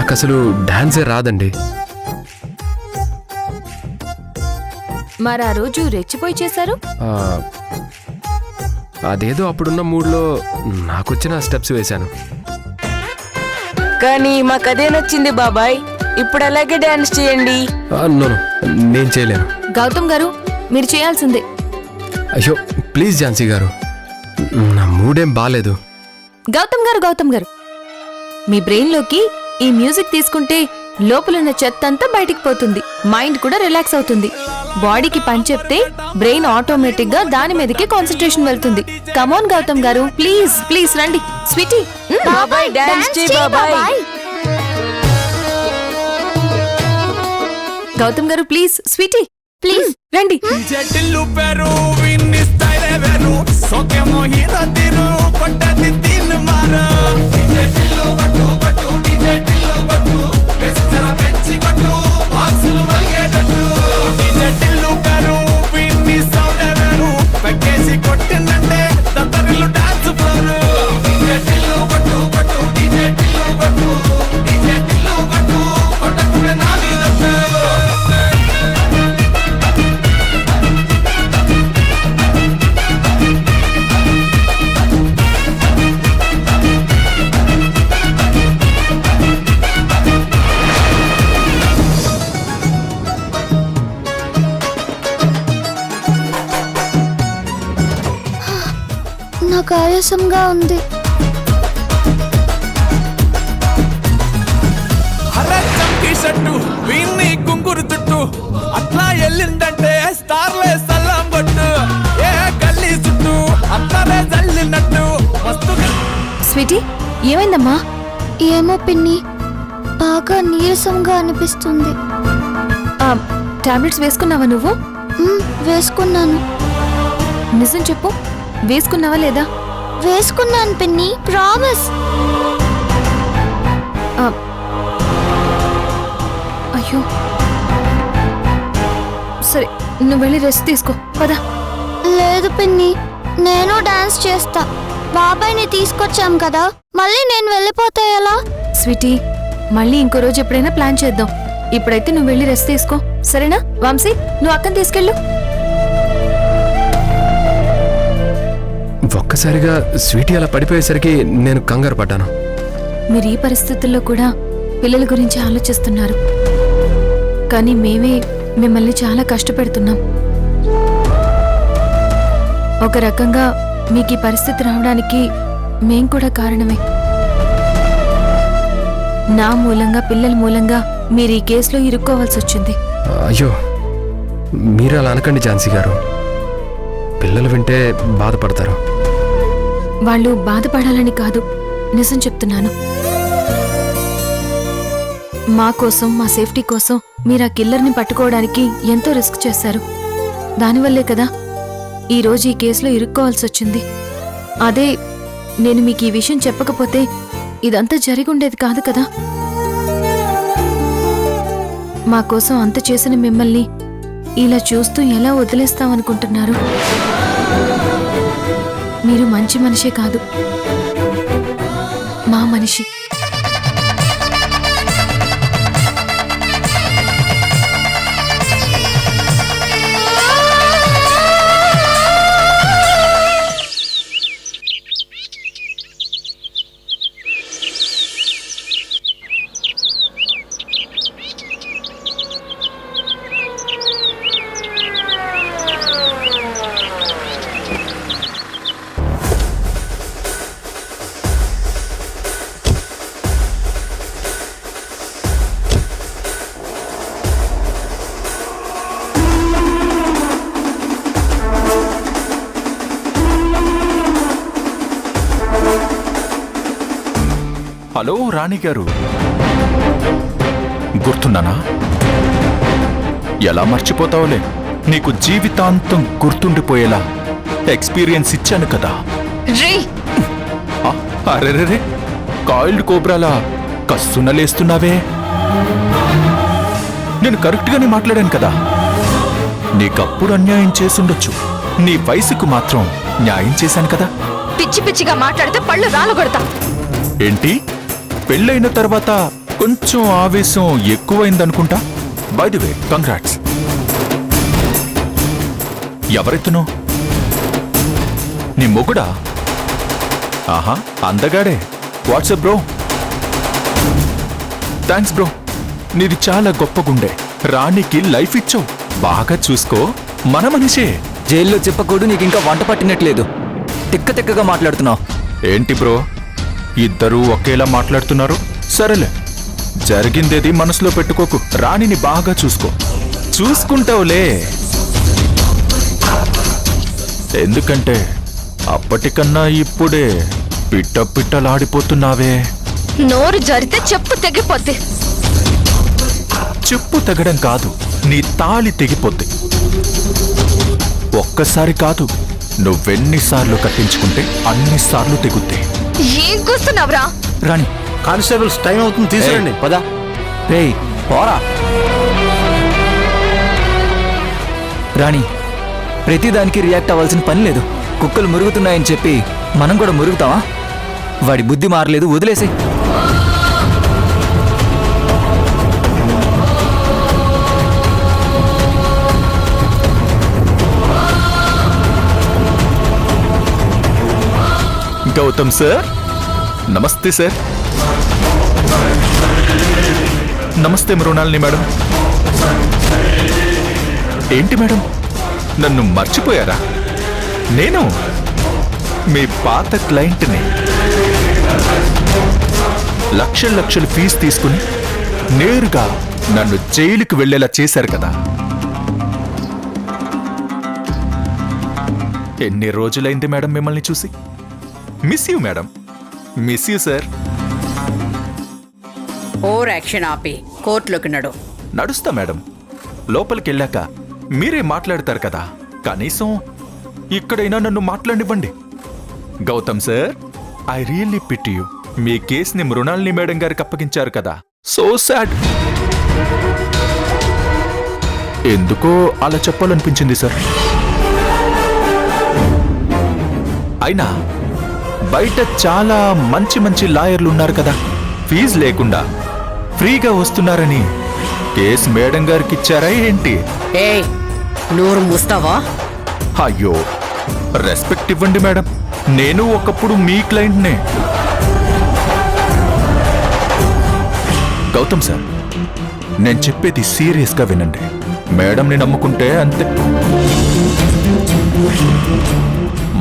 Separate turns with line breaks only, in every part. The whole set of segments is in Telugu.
నాకు అసలు డాన్సే రాదండి.
మరి ఆ రోజు రెచ్చిపోయి చేశారు?
అదేదో అప్పుడున్న మూడ్లో నాకొచ్చిన స్టెప్స్ వేశాను.
కానీ మాకు అదే నచ్చింది బాబాయ్. ఇప్పుడు అలాగే డాన్స్ చేయండి.
నో, నేను చేయలేను.
గౌతమ్ గారు, మీరు చేయాల్సిందే.
అయ్యో ప్లీజ్ ఝాన్సీ గారు, నా మూడేం బాలేదు.
గౌతమ్ గారు, మీ బ్రెయిన్లోకి ఈ మ్యూజిక్ తీసుకుంటే లోపలున్న చెత్త అంతా బయటికి పోతుంది, మైండ్ కూడా రిలాక్స్ అవుతుంది. బాడీకి పని చెప్తే బ్రెయిన్ ఆటోమేటిక్ గా దాని మీదకి కాన్సన్ట్రేషన్ వెళ్తుంది. కమాన్ గౌతమ్ గారు, ప్లీజ్ ప్లీజ్ రండి. స్వీటీ,
బాబాయ్ డాన్స్ చేయి బాబాయ్.
గౌతమ్ గారు ప్లీజ్, స్వీటీ ప్లీజ్ రండి.
నాకు ఆయాసంగా ఉంది.
గుంగురు చుట్టూ అట్లా ఎల్లిందంటే స్టార్లే సల్లం కొట్టు, ఏ గల్లీ చుట్టూ అట్లనే జల్లినట్టు.
స్వీటీ, ఏమైందమ్మా?
ఏమో పిన్ని, బాగా నీరసంగా అనిపిస్తుంది.
టాబ్లెట్స్ వేసుకున్నావా నువ్వు?
వేసుకున్నాను.
నిజం చెప్పు, వేసుకున్నావా లేదా?
వేసుకున్నాను పిన్ని, ప్రామిస్.
అయ్యో సరే, నువ్వు వెళ్ళి రెస్ట్ తీసుకో పదా.
లేదు పిన్ని, నేను డాన్స్ చేస్తా. బాబాయ్ని తీసుకొచ్చాం కదా, మళ్ళీ నేను వెళ్ళిపోతా ఎలా?
స్వీటీ, మళ్ళీ ఇంకో రోజు ఎప్పుడైనా ప్లాన్ చేద్దాం. ఇప్పుడైతే నువ్వు వెళ్ళి రెస్ట్ తీసుకో, సరేనా? వంశీ, నువ్వు అక్కని తీసుకెళ్ళు.
ఒక్కసారిగా స్వీటీ అలా పడిపోయేసరికి నేను కంగారు పడ్డాను.
మీరు ఈ పరిస్థితుల్లో కూడా పిల్లల గురించి ఆలోచిస్తున్నారు, కానీ మేమే మిమ్మల్ని చాలా కష్టపెడుతున్నాం. ఒక రకంగా మీకు ఈ పరిస్థితి రావడానికి మేం కూడా కారణమే. నా మూలంగా, పిల్లల మూలంగా మీరు ఈ కేసులో ఇరుక్కోవాల్సి వచ్చింది.
అయ్యో మీరు అలా అనకండి ఝాన్సీ గారు, పిల్లలు వింటే బాధపడతారు.
వాళ్ళు బాధపడాలని కాదు, నిజం చెప్తున్నాను. మా కోసం, మా సేఫ్టీ కోసం మీరు ఆ కిల్లర్ని పట్టుకోవడానికి ఎంతో రిస్క్ చేశారు. దానివల్లే కదా ఈరోజు ఈ కేసులో ఇరుక్కోవాల్సి వచ్చింది. అదే నేను మీకు ఈ విషయం చెప్పకపోతే ఇదంతా జరిగి ఉండేది కాదు కదా. మా కోసం అంత చేసిన మిమ్మల్ని ఇలా చూస్తూ ఎలా వదిలేస్తామనుకుంటున్నారు? మీరు మంచి మనిషే కాదు, మా మనిషి.
హలో రాణి గారు, గుర్తున్నానా? ఎలా మర్చిపోతావులే, నీకు జీవితాంతం గుర్తుండిపోయేలా ఎక్స్పీరియన్స్ ఇచ్చాను కదా. అరెరే, కాయిల్డ్ కోబ్రాలా కస్సునలేస్తున్నావే. నేను కరెక్ట్గానే మాట్లాడాను కదా. నీకప్పుడు అన్యాయం చేసుండొచ్చు, నీ వయసుకు మాత్రం న్యాయం చేశాను కదా.
పిచ్చి పిచ్చిగా మాట్లాడితే పళ్ళు రాలగొడతా.
ఏంటి, పెళ్ళైన తర్వాత కొంచెం ఆవేశం ఎక్కువైందనుకుంటా. By the way, congrats. ఎవరెత్తునో? నీ మొగుడా? ఆహా, అందగాడే. What's up bro? థ్యాంక్స్ బ్రో, నీది చాలా గొప్ప గుండె. రాణికి లైఫ్ ఇచ్చావు. బాగా చూసుకో, మన మనిషే.
జైల్లో చెప్పకూడదు, నీకు ఇంకా వంట పట్టినట్లేదు. తిక్కగా మాట్లాడుతున్నావు.
ఏంటి బ్రో, ఇద్దరూ ఒకేలా మాట్లాడుతున్నారు? సరేలే, జరిగిందేది మనసులో పెట్టుకోకు. రాణిని బాగా చూసుకో. చూసుకుంటావులే. ఎందుకంటే అప్పటికన్నా ఇప్పుడే పిట్టలాడిపోతున్నావే.
నోరు జరితే చెప్పు తెగిపోద్ది.
చెప్పు తెగడం కాదు, నీ తాళి తెగిపోద్ది. ఒక్కసారి కాదు, నువ్వెన్నిసార్లు కట్టించుకుంటే అన్నిసార్లు తెగుద్ది.
ఏం కూస్తున్నావురా?
రాణి,
కానిస్టేబుల్స్ టైం అవుతుంది, తీసుకురండి.
పదా. రేయ్, పోరా. రాణి, ప్రతిదానికి రియాక్ట్ అవ్వాల్సిన పని లేదు. కుక్కలు మురుగుతున్నాయని చెప్పి మనం కూడా మురుగుతావా? వాడి బుద్ధి మారలేదు, వదిలేసి.
గౌతమ్ సార్, నమస్తే సార్. నమస్తే మృణాలిని మేడం. ఏంటి మేడం, నన్ను మర్చిపోయారా? నేను మీ పాత క్లయింట్ని. లక్షలు ఫీజు తీసుకుని నేరుగా నన్ను జైలుకి వెళ్ళేలా చేశారు కదా. ఎన్ని రోజులైంది మేడం మిమ్మల్ని చూసి? Miss you madam, miss you sir.
Over action ఆపి కోర్టులోకి నడు.
నడుస్తా మేడం. లోపలికెళ్ళాక మీరే మాట్లాడతారు కదా, కనీసం ఇక్కడైనా నన్ను మాట్లాడివ్వండి. Gautam sir, I really pity you. మీ కేసుని మృణాలిని మేడం గారికి అప్పగించారు కదా, సో సాడ్. ఎందుకో అలా చెప్పాలనిపించింది సార్. అయినా బయట చాలా మంచి లాయర్లు ఉన్నారు కదా, ఫీజు లేకుండా ఫ్రీగా వస్తున్నారని కేసు మేడం గారికి ఇచ్చారా ఏంటి?
ఏయ్, నోరు మూస్తావా?
అయ్యో, రెస్పెక్ట్ ఇవ్వండి మేడం. నేను ఒకప్పుడు మీ క్లయింట్నే. గౌతమ్ సార్, నేను చెప్పేది సీరియస్గా వినండి. మేడంని నమ్ముకుంటే అంతే,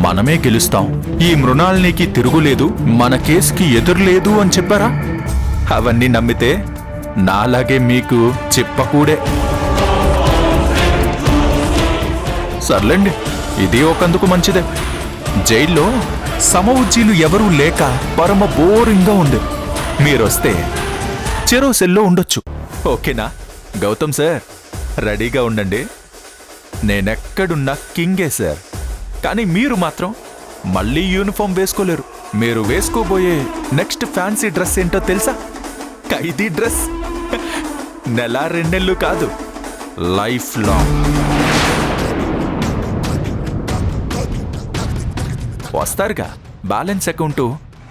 మనమే గెలుస్తాం. ఈ మృణాలినికి తిరుగులేదు, మన కేసుకి ఎదురులేదు అని చెప్పారా? అవన్నీ నమ్మితే నాలాగే మీకు చెప్పకూడే. సర్లేండి, ఇది ఒకందుకు మంచిదే. జైల్లో సమవుజ్జీలు ఎవరూ లేక పరమ బోరింగ్గా ఉంది. మీరొస్తే చెరో సెల్లో ఉండొచ్చు. ఓకేనా గౌతమ్ సార్? రెడీగా ఉండండి. నేనెక్కడున్నా కింగే సార్. కానీ మీరు మాత్రం మళ్ళీ యూనిఫామ్ వేసుకోలేరు. మీరు వేసుకోబోయే నెక్స్ట్ ఫ్యాన్సీ డ్రెస్ ఏంటో తెలుసా? ఖైదీ డ్రెస్. నెల 2 నెలలు కాదు, లైఫ్ లాంగ్. వస్తారుగా, బ్యాలెన్స్ అకౌంట్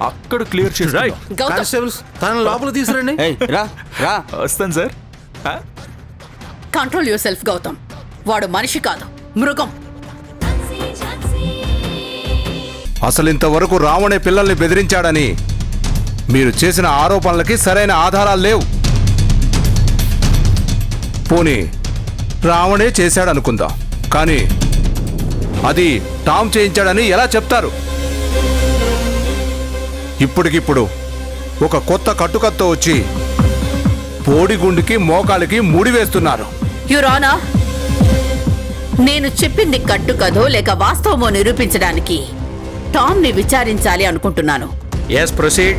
అక్కడ క్లియర్ చేసి.
కానిస్టేబుల్స్ తన లోపల తీసుకురండి.
రా రా.
వస్తాను sir.
Control yourself Gautam. వాడు మనిషి కాదు, మృగం.
అసలు ఇంతవరకు రావణే పిల్లల్ని బెదిరించాడని మీరు చేసిన ఆరోపణలకి సరైన ఆధారాలు లేవు. పోనీ రావణే చేశాడనుకుందాం, కానీ అది టామ్ చేయించాడని ఎలా చెప్తారు? ఇప్పటికిప్పుడు ఒక కొత్త కట్టుకత్తో వచ్చి బోడిగుండుకి మోకాలికి ముడి వేస్తున్నారు.
యురానా, నేను చెప్పింది కట్టు కదో లేక వాస్తవమో నిరూపించడానికి టామ్ ని విచారించాలి అనుకుంటున్నాను.
Yes, proceed.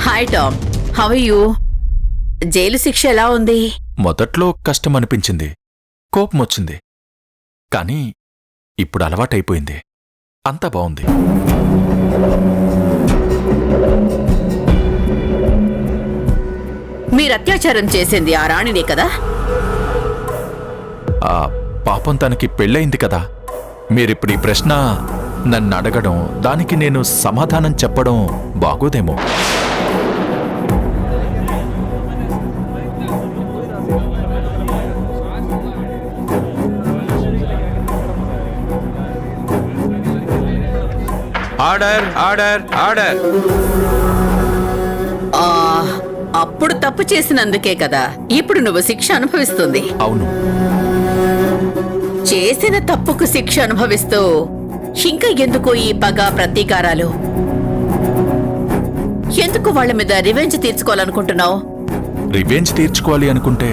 Hi Tom, how are you? Jail శిక్ష ఎలా ఉంది?
మొదట్లో కష్టం అనిపించింది, కోపం వచ్చింది. కానీ ఇప్పుడు అలవాటైపోయింది. అంతా బావుంది.
మీరు అత్యాచారం చేసింది ఆ రాణినే కదా?
ఆ పాపం తనకి పెళ్ళయింది కదా, మీరిప్పుడు ఈ ప్రశ్న నన్ను అడగడం, దానికి నేను సమాధానం చెప్పడం బాగోదేమో.
Order order order.
ఆ, అప్పుడు తప్పు చేసినందుకే కదా ఇప్పుడు నువ్వు శిక్ష అనుభవిస్తుంది.
అవును,
చేసిన తప్పుకు శిక్ష అనుభవిస్తూ ఇంకా ఎందుకు ఈ పగ ప్రతీకారాలు? ఎందుకు వాళ్ళ మీద రివెంజ్ తీర్చుకోవాలనుకుంటున్నావు?
రివెంజ్ తీర్చుకోవాలి అనుకుంటే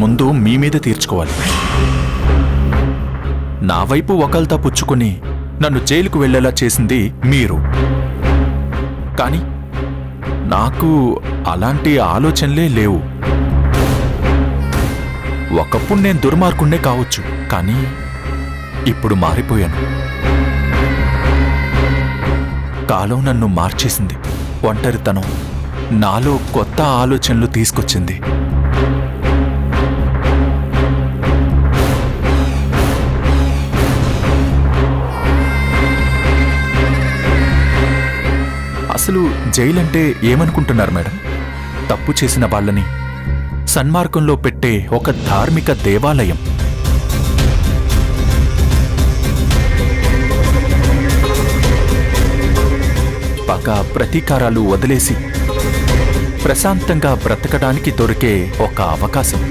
ముందు మీ మీద తీర్చుకోవాలి. నా వైపు ఒకల్తా పుచ్చుకుని నన్ను జైలుకు వెళ్లేలా చేసింది మీరు. కానీ నాకు అలాంటి ఆలోచనలే లేవు. ఒకప్పుడు నేను దుర్మార్గుణ్ణే కావచ్చు, కానీ ఇప్పుడు మారిపోయాను. కాలం నన్ను మార్చేసింది. ఒంటరితనం నాలో కొత్త ఆలోచనలు తీసుకొచ్చింది. అసలు జైలంటే ఏమనుకుంటున్నారు మేడం? తప్పు చేసిన వాళ్ళని సన్మార్గంలో పెట్టే ఒక ధార్మిక దేవాలయం. పగ ప్రతీకారాలు వదిలేసి ప్రశాంతంగా బ్రతకడానికి దొరికే ఒక అవకాశం.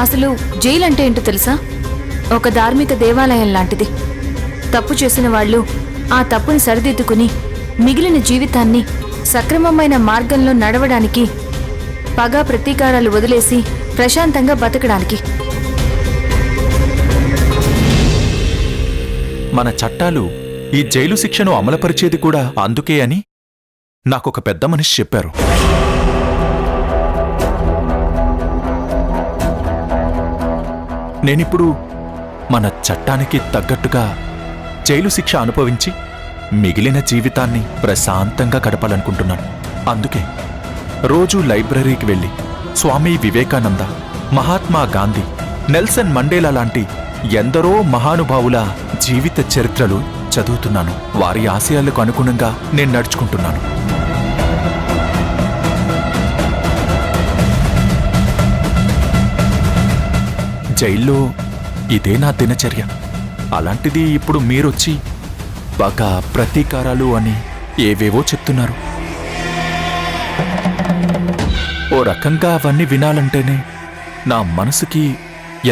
అసలు జైలు అంటే ఏంటో తెలుసా? ఒక ధార్మిక దేవాలయం లాంటిది. తప్పు చేసిన వాళ్ళు ఆ తప్పుని సరిదిద్దుకుని మిగిలిన జీవితాన్ని సక్రమమైన మార్గంలో నడవడానికి, పగ ప్రతీకారాలు వదిలేసి ప్రశాంతంగా బతకడానికి.
మన చట్టాలు ఈ జైలు శిక్షను అమలుపరిచేది కూడా అందుకే అని నాకొక పెద్ద మనిషి చెప్పారు. నేనిప్పుడు మన చట్టానికి తగ్గట్టుగా జైలు శిక్ష అనుభవించి మిగిలిన జీవితాన్ని ప్రశాంతంగా గడపాలనుకుంటున్నాను. అందుకే రోజూ లైబ్రరీకి వెళ్ళి స్వామి వివేకానంద, మహాత్మా గాంధీ, నెల్సన్ మండేలా లాంటి ఎందరో మహానుభావుల జీవిత చరిత్రలు చదువుతున్నాను. వారి ఆశయాలకు అనుగుణంగా నేను నడుచుకుంటున్నాను. జైల్లో ఇదే నా దినచర్య. అలాంటిది ఇప్పుడు మీరొచ్చి పగ ప్రతీకారాలు అని ఏవేవో చెప్తున్నారు. ఓ రకంగా అవన్నీ వినాలంటేనే నా మనసుకి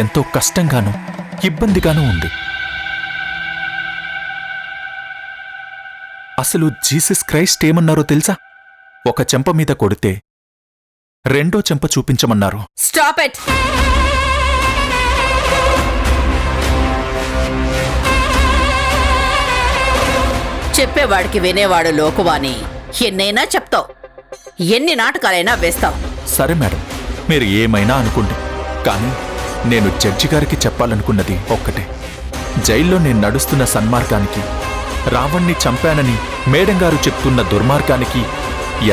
ఎంతో కష్టంగానూ ఇబ్బందిగానూ ఉంది. అసలు జీసస్ క్రైస్ట్ ఏమన్నారో తెలుసా? ఒక చెంప మీద కొడితే రెండో చెంప చూపించమన్నారు.
Stop it. చెప్పేవాడికి వినేవాడు లోకువాని. ఎన్నైనా చెప్తావు, ఎన్ని నాటకాలైనా వేస్తావు.
సరే మేడం, మీరు ఏమైనా అనుకోండి. కానీ నేను జడ్జి గారికి చెప్పాలనుకున్నది ఒక్కటే. జైల్లో నేను నడుస్తున్న సన్మార్గానికి, రావణ్ణి చంపానని మేడం గారు చెప్తున్న దుర్మార్గానికి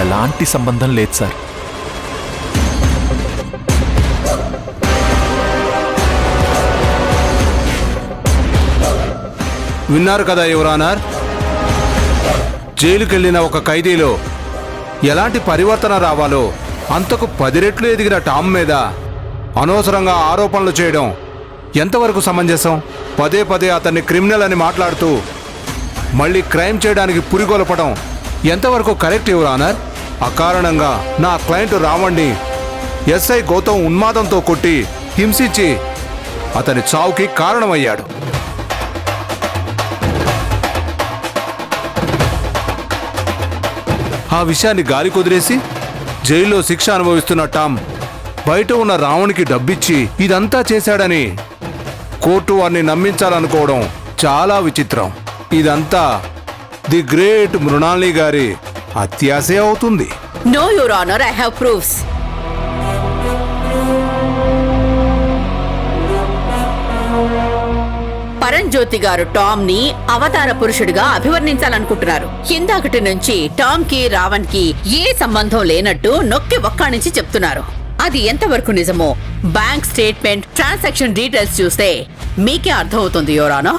ఎలాంటి సంబంధం లేదు సార్.
విన్నారు కదా యువర్ ఆనర్, జైలుకెళ్లిన ఒక ఖైదీలో ఎలాంటి పరివర్తన రావాలో అంతకు 10 రెట్లు ఎదిగిన టామ్ మీద అనవసరంగా ఆరోపణలు చేయడం ఎంతవరకు సమంజసం? పదే పదే అతన్ని క్రిమినల్ అని మాట్లాడుతూ మళ్ళీ క్రైమ్ చేయడానికి పురిగొల్పడం ఎంతవరకు కరెక్ట్ యువర్ ఆనర్? అకారణంగా నా క్లయింట్ రావణ్ణి ఎస్ఐ గౌతమ్ ఉన్మాదంతో కొట్టి హింసించి అతని చావుకి కారణమయ్యాడు. ఆ విషయాన్ని గాలి కుదిరేసి జైల్లో శిక్ష అనుభవిస్తున్న టామ్ బయట ఉన్న రావణ్కి డబ్బిచ్చి ఇదంతా చేశాడని కోర్టు వారిని నమ్మించాలనుకోవడం చాలా విచిత్రం. ఇదంతా ది గ్రేట్ మృణాలిని గారి అత్యాశే అవుతుంది.
No your honour, I have proofs. Paramjyothi గారు టామ్ ని అవతార పురుషుడిగా అభివర్ణించాలనుకుంటున్నారు. ఇందాకటి నుంచి టామ్ కి రావణ్ కి ఏ సంబంధం లేనట్టు నొక్కి ఒక్కాణించి చెప్తున్నారు. అది ఎంతవరకు నిజమో బ్యాంక్ స్టేట్మెంట్, ట్రాన్సాక్షన్ డీటెయిల్స్ చూస్తే మీకే అర్థమవుతుంది యోరానో.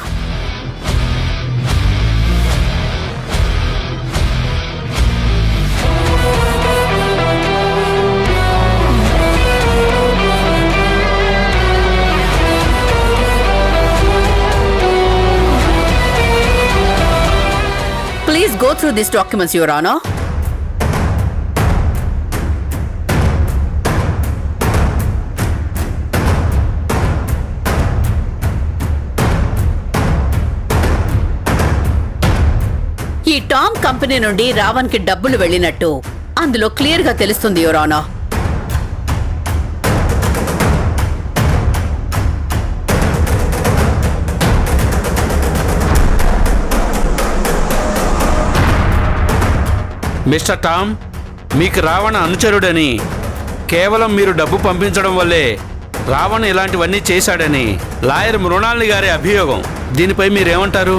Please go through these documents, Your Honor. ఈ టామ్ కంపెనీ నుండి రావణ్ కి డబ్బులు వెళ్ళినట్టు అందులో క్లియర్ గా తెలుస్తుంది, యువర్ ఆనర్.
మిస్టర్ టామ్, మీకు రావణ అనుచరుడని, కేవలం మీరు డబ్బు పంపించడం వల్లే రావణ్ ఇలాంటివన్నీ చేశాడని లాయర్ మృణాలిని గారి అభియోగం. దీనిపై మీరేమంటారు?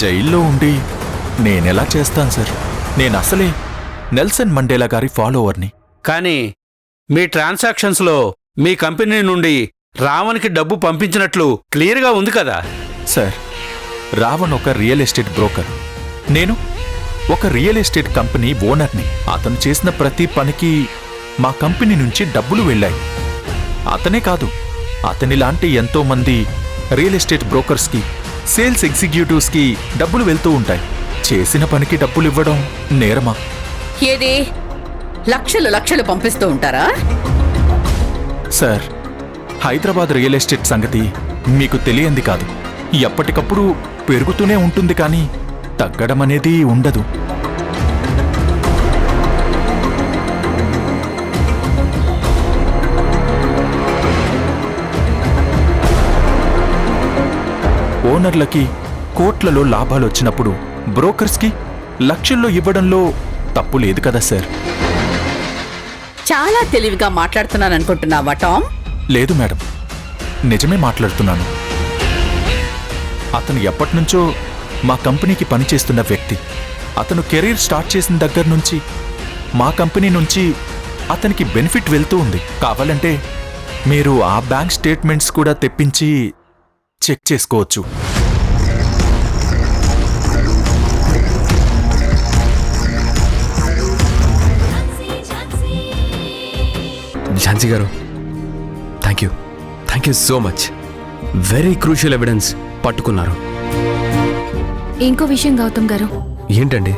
జైల్లో ఉండి నేనెలా చేస్తాను సార్? నేను అసలే నెల్సన్ మండేలా గారి ఫాలోవర్ని.
కానీ మీ ట్రాన్సాక్షన్స్లో మీ కంపెనీ నుండి రావణ్కి డబ్బు పంపించినట్లు క్లియర్గా ఉంది కదా.
సార్, రావణ్ ఒక రియల్ ఎస్టేట్ బ్రోకర్, నేను ఒక రియల్ ఎస్టేట్ కంపెనీ ఓనర్ని. అతను చేసిన ప్రతి పనికి మా కంపెనీ నుంచి డబ్బులు వెళ్ళాయి. అతనే కాదు, అతనిలాంటి ఎంతో మంది రియల్ ఎస్టేట్ బ్రోకర్స్కి, సేల్స్ ఎగ్జిక్యూటివ్స్కి డబ్బులు వెళ్తూ ఉంటాయి. చేసిన పనికి డబ్బులు ఇవ్వడం నేరమా?
ఏది లక్షలు లక్షలు పంపిస్తూ ఉంటారా?
సార్, హైదరాబాద్ రియల్ ఎస్టేట్ సంగతి మీకు తెలియంది కాదు. ఎప్పటికప్పుడు పెరుగుతూనే ఉంటుంది, కానీ తగ్గడం అనేది ఉండదు. ఓనర్లకి కోట్లలో లాభాలు వచ్చినప్పుడు బ్రోకర్స్కి లక్షల్లో ఇవ్వడంలో తప్పు లేదు కదా సార్?
చాలా తెలివిగా మాట్లాడుతున్నాను అనుకుంటున్నావా టామ్?
లేదు మేడం, నిజమే మాట్లాడుతున్నాను. అతను ఎప్పటినుంచో మా కంపెనీకి పనిచేస్తున్న వ్యక్తి. అతను కెరీర్ స్టార్ట్ చేసిన దగ్గర నుంచి మా కంపెనీ నుంచి అతనికి బెనిఫిట్ వెళ్తూ ఉంది. కావాలంటే మీరు ఆ బ్యాంక్ స్టేట్మెంట్స్ కూడా తెప్పించి చెక్ చేసుకోవచ్చు.
ఝాన్సీ గారు, thank you so much. Very crucial evidence పట్టుకున్నారు.
ఇంకో విషయం గౌతమ్ గారు,
ఏంటండి?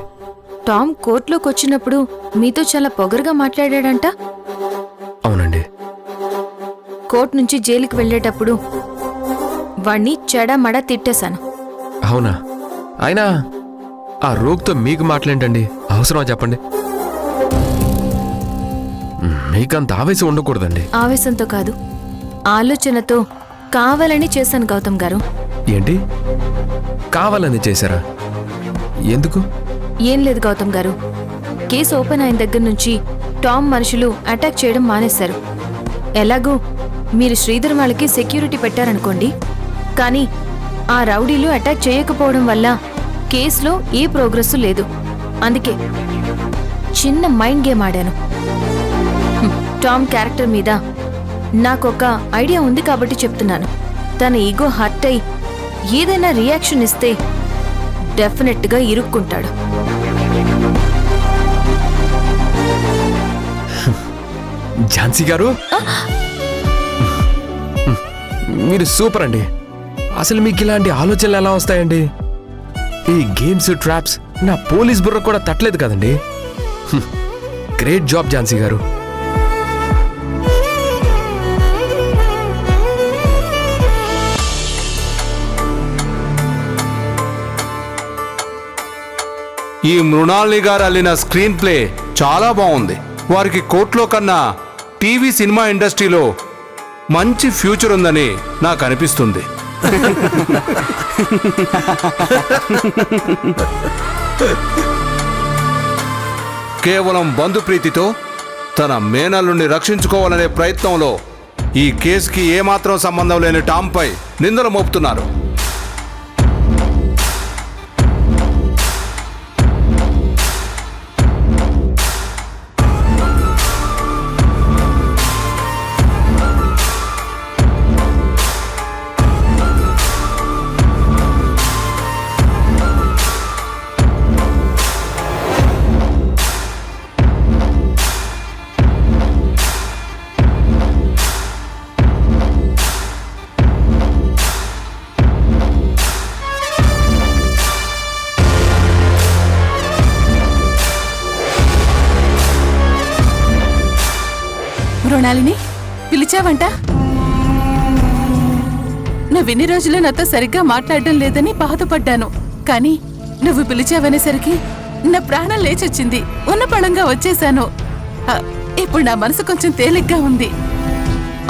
టామ్ కోర్టులోకి వచ్చినప్పుడు మీతో చాలా పొగరుగా మాట్లాడాడంట.
అవునండి.
కోర్టు నుంచి జైలుకి వెళ్ళేటప్పుడు వాణ్ణి చెడమడ తిట్టేశాను.
అవునా? అయినా ఆ రోగ్తో మీకు మాట్లాడేంటండి? అవసరమా చెప్పండి? మీకంత ఆవేశం ఉండకూడదండి.
ఆవేశంతో కాదు, ఆలోచనతో కావాలని చేశాను గౌతమ్ గారు.
ఏంటి కావాలని చేశారా? ఎందుకు?
ఏం లేదు గౌతమ్ గారు, కేసు ఓపెన్ అయిన దగ్గర నుంచి టామ్ మనుషులు అటాక్ చేయడం మానేశారు. ఎలాగూ మీరు శ్రీధర్ వాళ్ళకి సెక్యూరిటీ పెట్టారనుకోండి, కానీ ఆ రౌడీలు అటాక్ చేయకపోవడం వల్ల కేసులో ఏ ప్రోగ్రెస్ లేదు. అందుకే చిన్న మైండ్ గేమ్ ఆడాను. టామ్ క్యారెక్టర్ మీద నాకొక ఐడియా ఉంది కాబట్టి చెప్తున్నాను. తన ఈగో హర్ట్ అయి ఏదైనా రియాక్షన్ ఇస్తే డెఫినెట్గా ఇరుక్కుంటాడు.
ఝాన్సీ గారు, మీరు సూపర్ అండి. అసలు మీకు ఇలాంటి ఆలోచనలు ఎలా వస్తాయండి? ఈ గేమ్స్, ట్రాప్స్ నా పోలీస్ బుర్ర కూడా తట్టలేదు కదండి. గ్రేట్ జాబ్ ఝాన్సీ గారు.
ఈ మృణాలిని గారు అల్లిన స్క్రీన్ ప్లే చాలా బాగుంది. వారికి కోర్టులో కన్నా టీవీ సినిమా ఇండస్ట్రీలో మంచి ఫ్యూచర్ ఉందని నాకు అనిపిస్తుంది. కేవలం బంధుప్రీతితో తన మేనల్లుని రక్షించుకోవాలనే ప్రయత్నంలో ఈ కేసుకి ఏమాత్రం సంబంధం లేని టామ్పై నిందలు మోపుతున్నారు.
మృణాలిని పిలిచావంట? నువ్విన్ని రోజులు నాతో సరిగ్గా మాట్లాడడం లేదని బాధపడ్డాను, కానీ నువ్వు పిలిచావనేసరికి నా ప్రాణం లేచొచ్చింది. ఉన్న పళంగా వచ్చేశాను. ఇప్పుడు నా మనసు కొంచెం తేలిగ్గా ఉంది.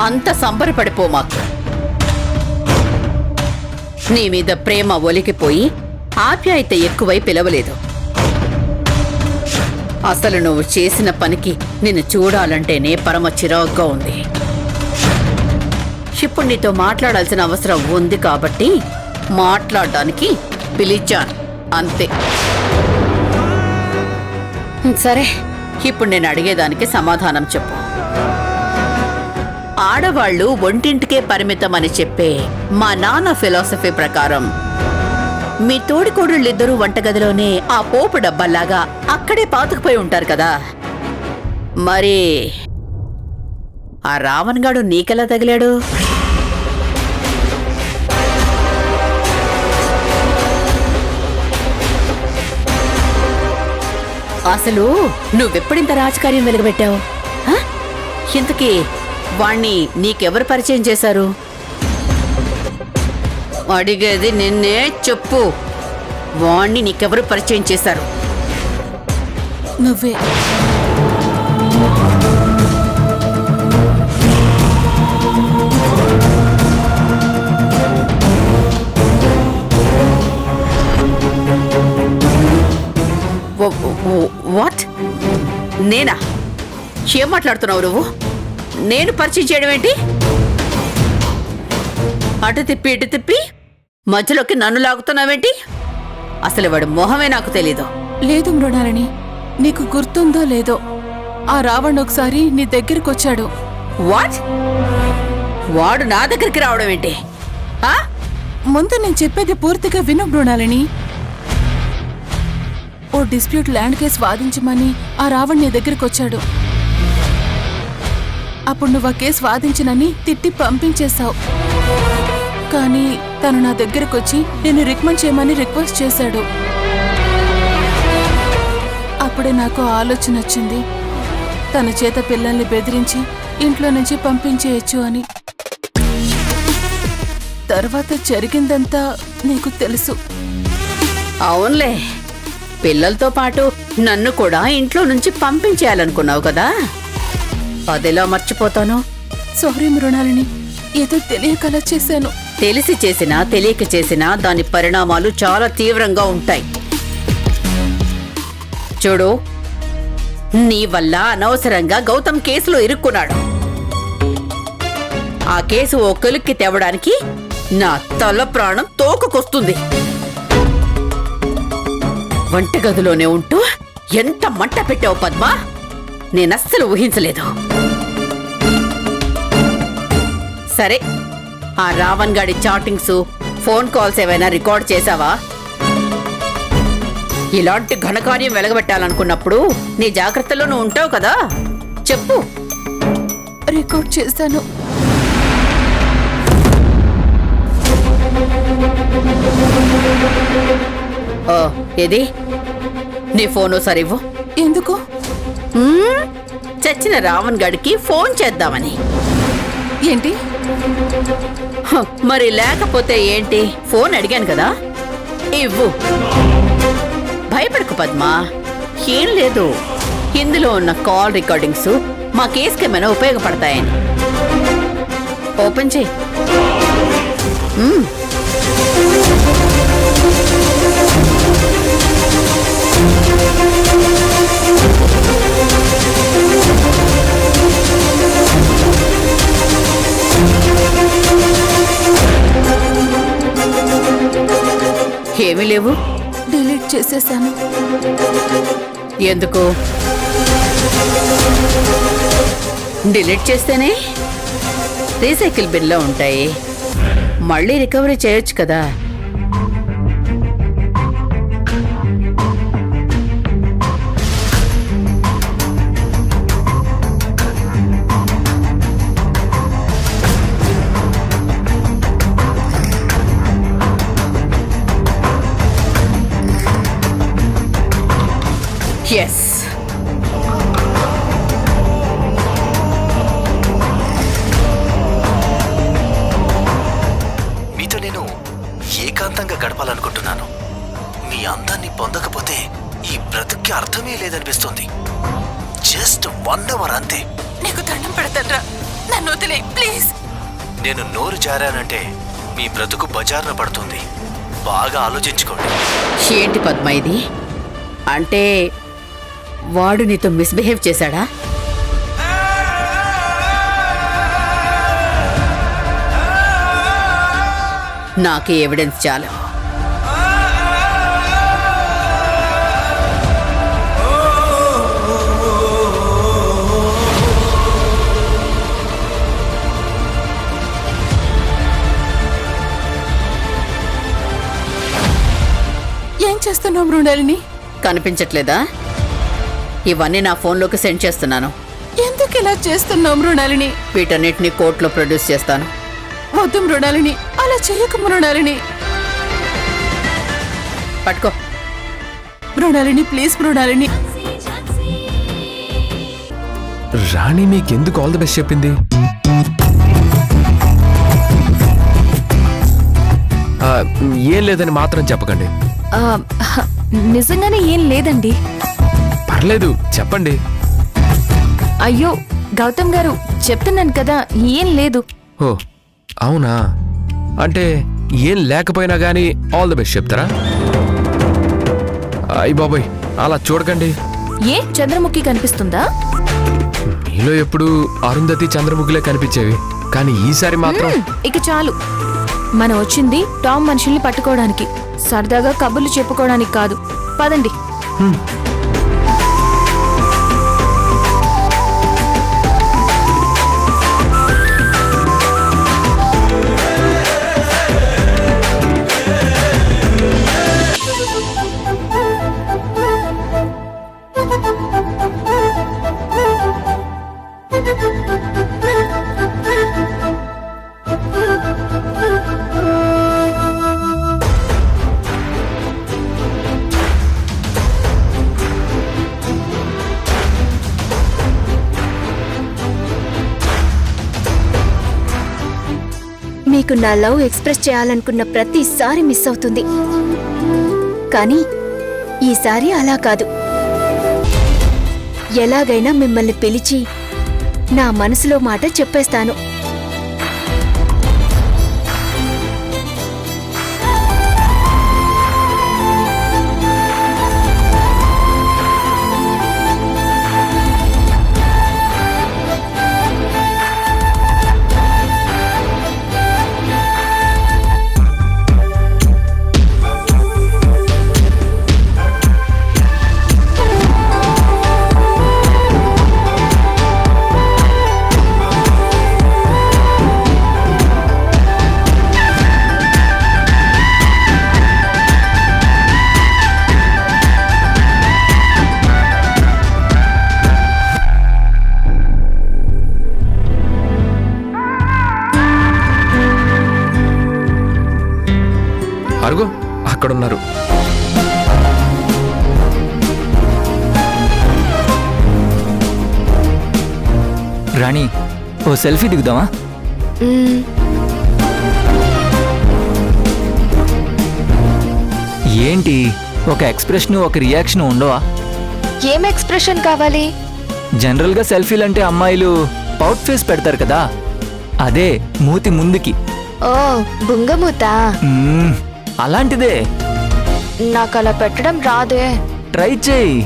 అంత సంబరపడిపో మాకు. నీ మీద ప్రేమ ఒలికిపోయి ఆప్యాయత ఎక్కువై పిలవలేదు. అసలు నువ్వు చేసిన పనికి నిన్ను చూడాలంటేనే పరమ చిరాగ్గా ఉంది. ఇప్పుడు నీతో మాట్లాడాల్సిన అవసరం ఉంది కాబట్టి మాట్లాడడానికి పిలిచాను, అంతే. సరే, ఇప్పుడు నేను అడిగేదానికి సమాధానం చెప్పు. ఆడవాళ్లు ఒంటింటికే పరిమితం అని చెప్పే మా నాన్న ఫిలాసఫీ ప్రకారం మీ తోడికోడళ్ళిద్దరూ వంటగదిలోనే ఆ పోపు డబ్బాలాగా అక్కడే పాతుకుపోయి ఉంటారు కదా. మరి ఆ రావణ్ గాడు నీకెలా తగిలాడు? అసలు నువ్వెప్పుడింత రాజకార్యం వెలుగబెట్టావు? ఇంతకీ వాణ్ణి నీకెవరు పరిచయం చేశారు? అడిగేది నిన్నే, చెప్పు. వాణ్ణి నీకెవరు పరిచయం చేశారు?
నువ్వే.
వాట్? నేనా? ఏం మాట్లాడుతున్నావు నువ్వు? నేను పరిచయం చేయడం ఏంటి? అటు తిప్పి ఇటు తిప్పి మధ్యలోకి నన్ను లాగుతున్నావేంటి? అసలు వాడి మొహమే నాకు తెలీదు.
లేదు మృణాలిని, నీకు గుర్తుందో లేదో, ఆ రావణ్ ఒకసారి నీ దగ్గరికొచ్చాడు.
వాట్? వాడు నా దగ్గరికి రావడం ఏంటి?
ముందు నేను చెప్పేది పూర్తిగా విను మృణాలిని. ఓ డిస్ప్యూట్ ల్యాండ్ కేసు వాదించమని ఆ రావణ్ నీ దగ్గరికొచ్చాడు. అప్పుడు నువ్వు ఆ కేసు వాదించనని తిట్టి పంపించేశావు. కానీ తను నా దగ్గరకొచ్చి నేను రికమెండ్ చేయమని రిక్వెస్ట్ చేశాడు. అప్పుడే నాకు ఆలోచన వచ్చింది, తన చేత పిల్లల్ని బెదిరించి ఇంట్లో నుంచి పంపించేయచ్చు అని. తర్వాత జరిగిందంతా నీకు తెలుసు.
అవునులే, పిల్లలతో పాటు నన్ను కూడా ఇంట్లో నుంచి పంపించేయాలనుకున్నావు కదా. అదెలా మర్చిపోతాను?
సారీ మృణాలిని, ఏదో తెలియకలా చేశాను.
తెలిసి చేసినా తెలియక చేసినా దాని పరిణామాలు చాలా తీవ్రంగా ఉంటాయి. చూడు, నీ వల్ల అనవసరంగా గౌతమ్ కేసులో ఇరుక్కున్నాడు. ఆ కేసు ఓ కొలిక్కి తేవడానికి నా తల ప్రాణం తోకకొస్తుంది. వంటగదిలోనే ఉంటూ ఎంత మంట పెట్టావు పద్మా, నేనస్సలు ఊహించలేదు. సరే, ఆ రావణ్ గాడి చాటింగ్స్, ఫోన్ కాల్స్ ఏవైనా రికార్డ్ చేశావా? ఇలాంటి ఘనకార్యం వెలగబెట్టాలనుకున్నప్పుడు నీ జాగ్రత్తలో నువ్వు ఉంటావు కదా, చెప్పు.
రికార్డ్ చేశాను.
ఏది నీ ఫోను సరివ్వు.
ఎందుకు?
చచ్చిన రావణ్ గడికి ఫోన్ చేద్దామని.
ఏంటి?
మరి లేకపోతే ఏంటి? ఫోన్ అడిగాను కదా, ఇవ్వు. భయపడకు పద్మా, ఏం లేదు. ఇందులో ఉన్న కాల్ రికార్డింగ్స్ మా కేసుకి ఏమైనా ఉపయోగపడతాయని. ఓపెన్ చేయి. ఏమీ లేవు.
డిలీట్ చేసేసాను.
ఎందుకు? డిలీట్ చేస్తేనే రీసైకిల్ బిన్లో ఉంటాయి, మళ్ళీ రికవరీ చేయొచ్చు కదా. ఎస్,
మీతో నేను ఏకాంతంగా గడపాలనుకుంటున్నాను. మీ అందాన్ని పొందకపోతే ఈ బ్రతుక్కి అర్థమే లేదనిపిస్తుంది. జస్ట్ 1 అవర్ అంతే.
నీకు దండం పెడతాన్రా, నన్ను వదిలే ప్లీజ్.
నేను నోరు జారానంటే మీ బ్రతుకు బజారున పడుతుంది. బాగా ఆలోచించుకోండి.
ఏంటి పద్మ ఇది? అంటే వాడు నీతో మిస్బిహేవ్ చేశాడా? నాకు ఎవిడెన్స్ చాలు.
ఏం చేస్తున్నావు మృణాలిని?
కనిపించట్లేదా? ఇవన్నీ నా ఫోన్లోకి సెండ్ చేస్తున్నాను.
ఎందుకు ఇలా చేస్తున్నావు మృణాలిని?
వీటన్నిటిని కోర్టులో ప్రొడ్యూస్ చేస్తాను.
వద్దు మృణాలిని, అలా చెయ్యకు మృణాలిని.
పట్టుకో.
మృణాలిని ప్లీజ్ మృణాలిని.
రాణి మీకెందుకు ఆల్ ది బెస్ట్ చెప్పింది? ఏం లేదని మాత్రం చెప్పకండి.
ఆ, నిజంగానే ఏం లేదండి.
పర్లేదు చెప్పండి.
అయ్యో గౌతమ్ గారు, చెప్తున్నాను కదా ఏం లేదు.
ఓ అవునా? అంటే ఏం లేకపోయినా గానీ ఆల్ ది బెస్ట్ చెప్తారా? అయ్య బాబోయ్, అలా చూడకండి.
ఏ చంద్రముఖి కనిపిస్తుందా?
మీలో ఎప్పుడు అరుంధతి చంద్రముఖిలే కనిపించేవి, కానీ ఈసారి మాత్రం
ఇక చాలు. మనం వచ్చింది టామ్ మనుషుల్ని పట్టుకోవడానికి, సరదాగా కబుర్లు చెప్పుకోవడానికి కాదు. పదండి.
మీకు నా లవ్ ఎక్స్ప్రెస్ చేయాలనుకున్న ప్రతిసారి మిస్ అవుతుంది, కానీ ఈసారి అలా కాదు. ఎలాగైనా మిమ్మల్ని పిలిచి నా మనసులో మాట చెప్పేస్తాను.
అరుగో అక్కడున్నారు.
రాణి, ఓ సెల్ఫీ దిగుదామా? ఏంటి ఒక ఎక్స్ప్రెషన్ ఒక రియాక్షన్ ఉండవా?
ఏం ఎక్స్ప్రెషన్ కావాలి?
జనరల్గా సెల్ఫీలంటే అమ్మాయిలు పౌట్ ఫేస్ పెడతారు కదా, అదే మూతి ముందుకి.
ఓ బుంగమూత.
అలాంటిదే.
నాకు అలా పెట్టడం రాదే.
ట్రై చేయి.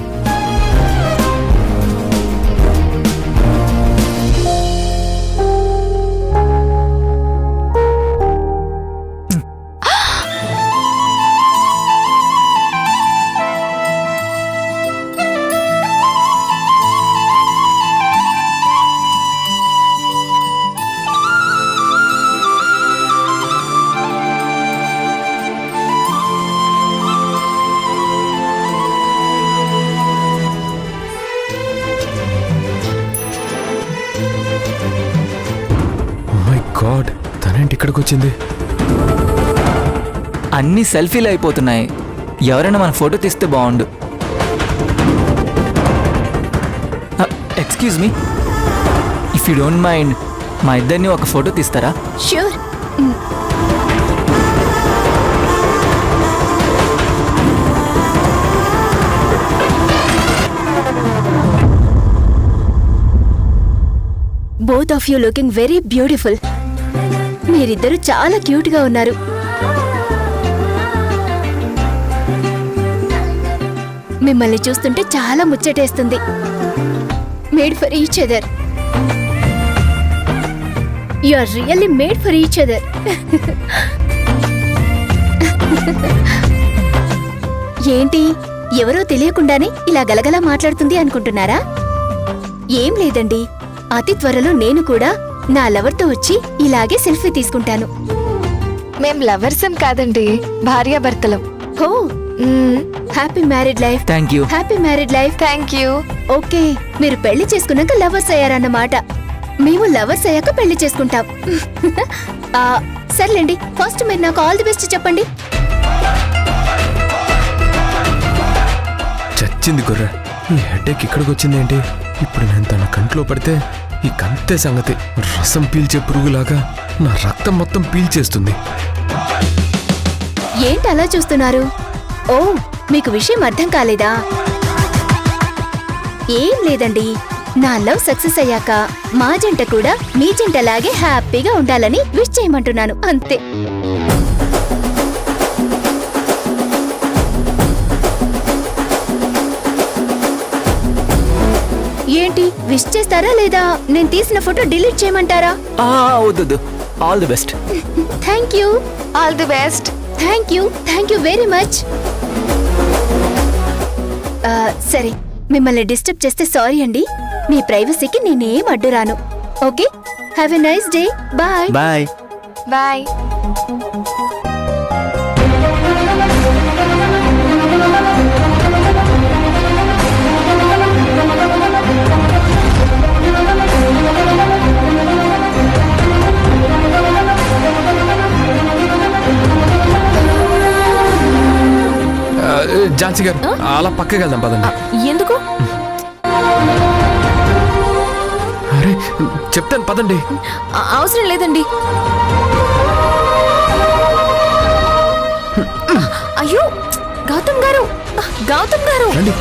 మై గాడ్, తనేంటి ఇక్కడికి వచ్చింది?
అన్ని సెల్ఫీలు అయిపోతున్నాయి. ఎవరైనా మన ఫోటో తీస్తే బాగుండు. Excuse me, if you don't mind మా ఇద్దరిని ఒక ఫోటో తీస్తారా?
Sure.
Both of you looking very beautiful. మీరిద్దరూ చాలా క్యూట్ గా ఉన్నారు. మిమ్మల్ని చూస్తుంటే చాలా ముచ్చటేస్తుంది. Made for each other. You are really made for each other. ఏంటి, ఎవరో తెలియకుండానే ఇలా గలగలా మాట్లాడుతుంది అనుకుంటున్నారా? ఏం లేదండి, అతి త్వరలో నేను కూడా నా లవర్తో వచ్చి ఇలాగే సెల్ఫీ తీసుకుంటాను.
మేం లవర్సం కాదండి, భార్యాభర్తలం.
హో, happy married life.
Thank you.
Happy married life.
Thank you.
Okay, మీరు పెళ్లి చేసుకున్నాక లవర్స్ అయ్యారన్నమాట. మేము లవర్స్ అయ్యాక పెళ్లి చేసుకుంటాం. సర్లేండి, ఫస్ట్ మీరు నాకు ఆల్ ది బెస్ట్ చెప్పండి.
చచ్చింది గుర్ర, ఈ హెడేక్ ఇక్కడికి వచ్చింది ఏంటి? ఇప్పుడు నేను తన కంట్లో పడితే ఈ కంతే సంగతి. రసం పీల్చే పురుగులాగా నా రక్తం మొత్తం పీల్చేస్తుంది.
ఏంటి అలా చూస్తున్నారు? ఓ, మీకు విషయం అర్థం కాలేదా? ఏం లేదండి, నా లవ్ సక్సెస్ అయ్యాక మా జంట కూడా మీ జంటలాగే హ్యాపీగా ఉండాలని విష్ చేయమంటున్నాను, అంతే. ఏంటి, విష్ చేస్తారా లేదా నేను తీసిన ఫోటో డిలీట్ చేయమంటారా?
వద్దు, all the best.
Thank you.
All the best.
Thank you very much. సరే, మిమ్మల్ని డిస్టర్బ్ చేస్తే సారీ అండి. మీ ప్రైవసీకి నేనేం అడ్డురాను. Okay, have a nice day. Bye.
Bye.
Bye.
Jhansi గారు, అలా పక్కకి వెళ్దాం పదండి.
ఎందుకు?
అరే చెప్తాను పదండి.
అవసరం లేదండి. అయ్యో గౌతమ్ గారు, గౌతమ్ గారు,
రండి.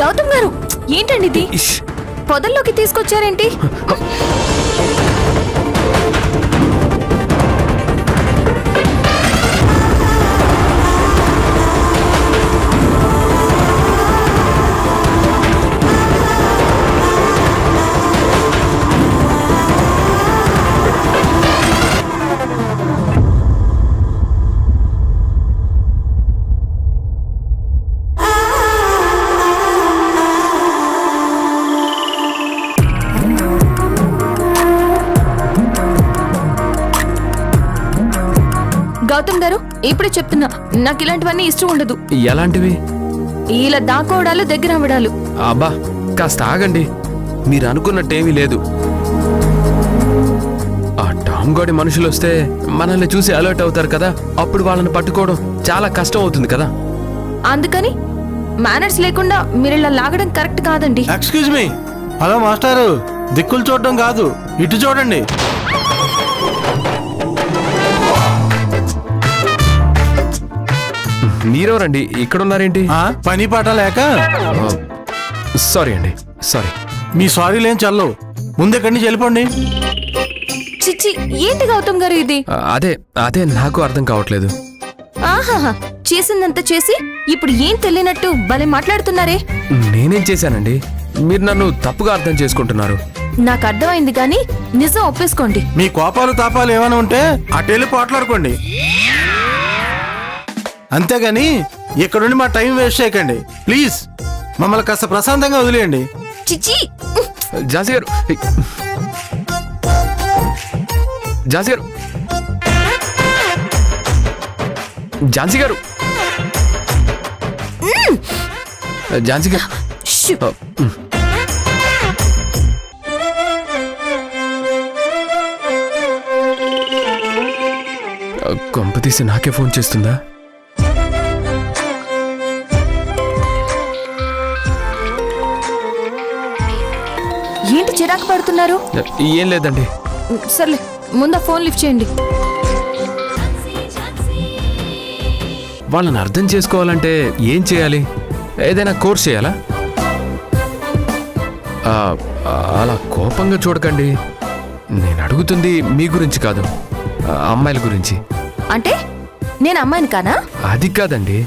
గౌతమ్ గారు, ఏంటండి ఇది?
ఇష్.
పొదల్లోకి తీసుకొచ్చారేంటి? గౌతమ్ గారు, ఇప్పుడే చెప్తున్నా, నాకు ఇలాంటివన్నీ ఇష్టం ఉండదు.
ఎలాంటివి?
ఇలా దాకోవడాలు, దగ్గర అవ్వడాలు.
అబ్బా కాస్త ఆగండి, మీరు అనుకున్నట్టేమీ లేదు. ఆ టామ్ గాడి మనుషులు వస్తే మనల్ని చూసి అలర్ట్ అవుతారు కదా, అప్పుడు వాళ్ళని పట్టుకోవడం చాలా కష్టం అవుతుంది కదా.
అందుకని మేనర్స్ లేకుండా మీరు ఇలా లాగడం కరెక్ట్ కాదండి.
Excuse me. హలో మాస్టారు, దిక్కులు చూడడం కాదు, ఇటు చూడండి.
మీరెవరండి ఇక్కడున్నారేంటి?
పని పాట లేక.
సారీ అండి, సారీ.
మీ సారీలేం చల్లవు, ముందెక్కడి నుంచి వెళ్ళిపోండి.
చిచ్చి, ఏంటి గౌతమ్ గారు ఇది?
అదే అదే నాకు అర్థం కావట్లేదు.
ఆహాహా, చేసిందంతా చేసి ఇప్పుడు ఏం తెలియనట్టు భలే మాట్లాడుతున్నారే.
నేనేం చేశానండి? మీరు నన్ను తప్పుగా అర్థం చేసుకుంటున్నారు.
నాకు అర్థమైంది కానీ నిజం ఒప్పేసుకోండి.
మీ కోపాలు తాపాలు ఏమైనా ఉంటే అటెళ్ళి పోట్లాడుకోండి, అంతేగాని ఇక్కడుండి మా టైం వేస్ట్ చేయకండి ప్లీజ్. మమ్మల్ని కాస్త ప్రశాంతంగా వదిలేయండి.
చిచ్చి,
ఝాన్సీ గారు, ఝాన్సీ గారు, ఝాన్సీ గారు, ఝాన్సీ గారు.
షూ.
కొంపతీసి నాకే ఫోన్ చేస్తుందా?
ఏంటి చిరాకు పడుతున్నారు?
ఏం లేదండి.
సర్లే, ముందు ఫోన్ లిఫ్ట్ చేయండి.
వాళ్ళని అర్థం చేసుకోవాలంటే ఏం చేయాలి? ఏదైనా కోర్స్ చేయాలా? అలా కోపంగా చూడకండి. నేను అడుగుతుంది మీ గురించి కాదు, అమ్మాయిల గురించి.
అంటే నేను అమ్మాయిని కానా?
అది కాదండి,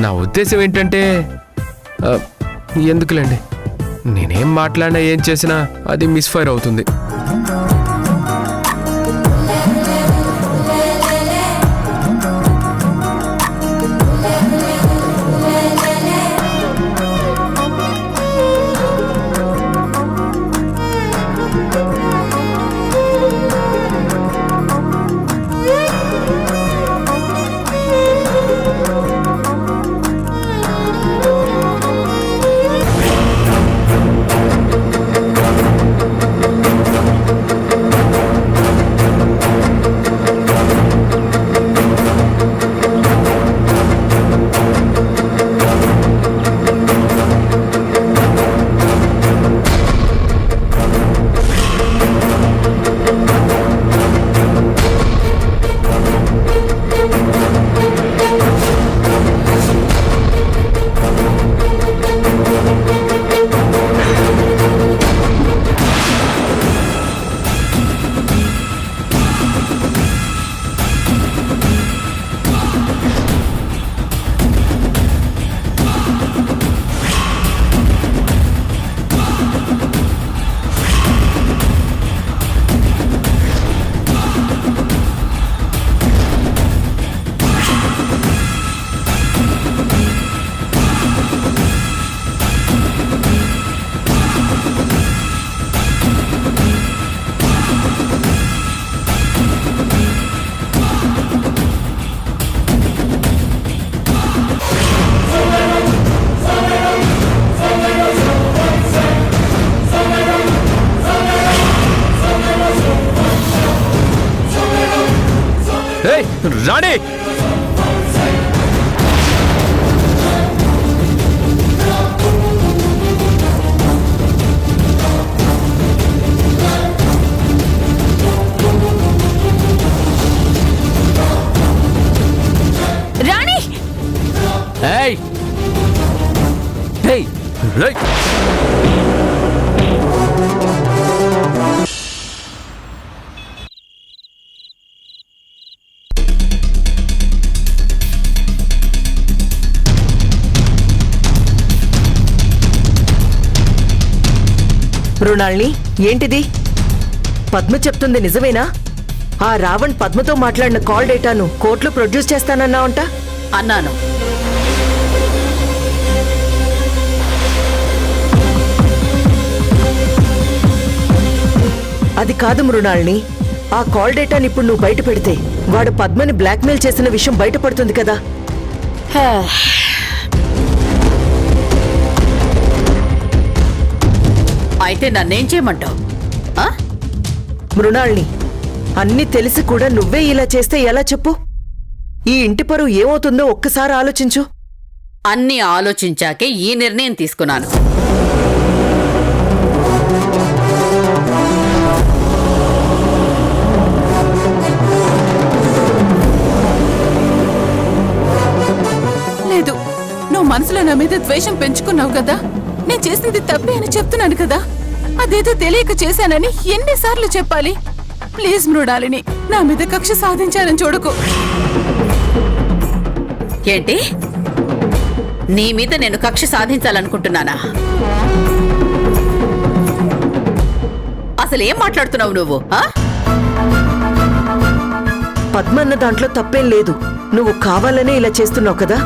నా ఉద్దేశం ఏంటంటే ఎందుకులేండి, నేనేం మాట్లాడినా ఏం చేసినా అది మిస్ఫైర్ అవుతుంది. రాణి,
రాణి!
ఏయ్ ఏయ్
రేయ్!
మృణాల్ని, ఏంటిది? పద్మ చెప్తుంది నిజమేనా? ఆ రావణ్ పద్మతో మాట్లాడిన కాల్ డేటాను కోర్టులో ప్రొడ్యూస్ చేస్తానన్నావంట.
అన్నాను.
అది కాదు మృణాల్ని, ఆ కాల్ డేటాని ఇప్పుడు నువ్వు బయట పెడితే వాడు పద్మని బ్లాక్మెయిల్ చేసిన విషయం బయటపడుతుంది కదా.
అయితే నన్నేం చేయమంటావు?
మృణాల్ని, అన్ని తెలిసి కూడా నువ్వే ఇలా చేస్తే ఎలా చెప్పు? ఈ ఇంటి పరువు ఏమవుతుందో ఒక్కసారి ఆలోచించు.
అన్నీ ఆలోచించాకే ఈ నిర్ణయం తీసుకున్నాను.
లేదు, నువ్వు మనసులో నా మీద ద్వేషం పెంచుకున్నావు కదా. నేను చేసింది తప్పే అని చెప్తున్నాను కదా. అదేదో తెలియక చేశానని ఎన్నిసార్లు చెప్పాలి? ప్లీజ్ మృణాలిని, నా మీద కక్ష సాధించాలని చూడకు.
ఏంటి? నీ మీద నేను కక్ష సాధించాలనుకుంటున్నానా? అసలు ఏం మాట్లాడుతున్నావు నువ్వు?
పద్మ అన్న దాంట్లో తప్పేం లేదు. నువ్వు కావాలనే ఇలా చేస్తున్నావు కదా.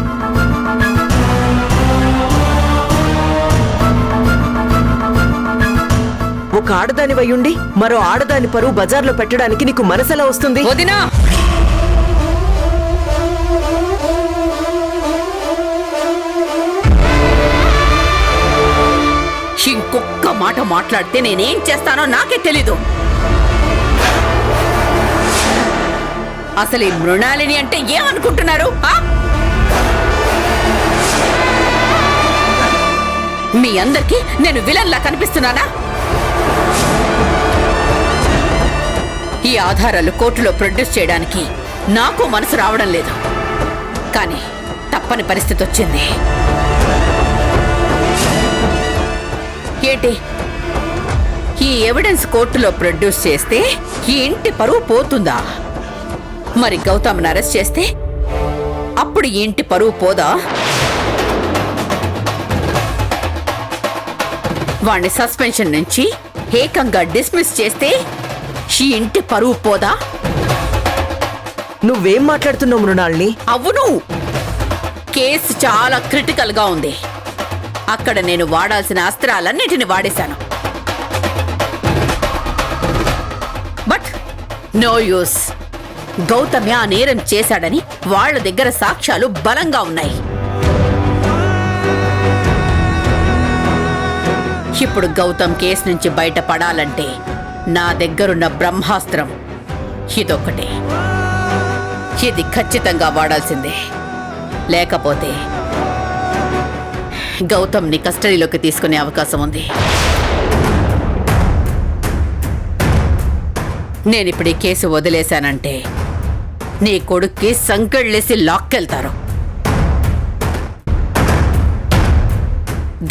ఒక ఆడదాని వయ్యుండి మరో ఆడదాని పరువు బజార్లో పెట్టడానికి నీకు మనసెలా వస్తుంది?
వదినా, ఇంకొక్క మాట మాట్లాడితే నేనేం చేస్తానో నాకే తెలీదు. అసలు ఈ మృణాలిని అంటే ఏమనుకుంటున్నారు? మీ అందరికీ నేను విలన్లా కనిపిస్తున్నానా? ఈ ఆధారాలు కోర్టులో ప్రొడ్యూస్ చేయడానికి నాకు మనసు రావడం లేదు, కానీ తప్పని పరిస్థితి వచ్చింది. ఏంటి, ఈ ఎవిడెన్స్ కోర్టులో ప్రొడ్యూస్ చేస్తే ఈ ఇంటి పరువు పోతుందా? మరి గౌతమ్ని అరెస్ట్ చేస్తే అప్పుడు ఈ ఇంటి పరువు పోదా? వాణ్ణి సస్పెన్షన్ నుంచి ఏకంగా డిస్మిస్ చేస్తే ఈ ఇంటి పరువు పోదా?
నువ్వేం మాట్లాడుతున్నావు మృణాల్ని?
అవును, కేసు చాలా క్రిటికల్ గా ఉంది. అక్కడ నేను వాడాల్సిన అస్త్రాలన్నిటిని వాడేశాను. But no use. గౌతమ్య ఆ నేరం చేశాడని వాళ్ళ దగ్గర సాక్ష్యాలు బలంగా ఉన్నాయి. ఇప్పుడు గౌతమ్ కేసు నుంచి బయటపడాలంటే నా దగ్గరున్న బ్రహ్మాస్త్రం ఇదొక్కటే. ఇది ఖచ్చితంగా వాడాల్సిందే. లేకపోతే గౌతమ్ని కస్టడీలోకి తీసుకునే అవకాశం ఉంది. నేనిప్పుడు ఈ కేసు వదిలేశానంటే నీ కొడుక్కి సంకెళ్ళేసి లాక్కెళ్తారు.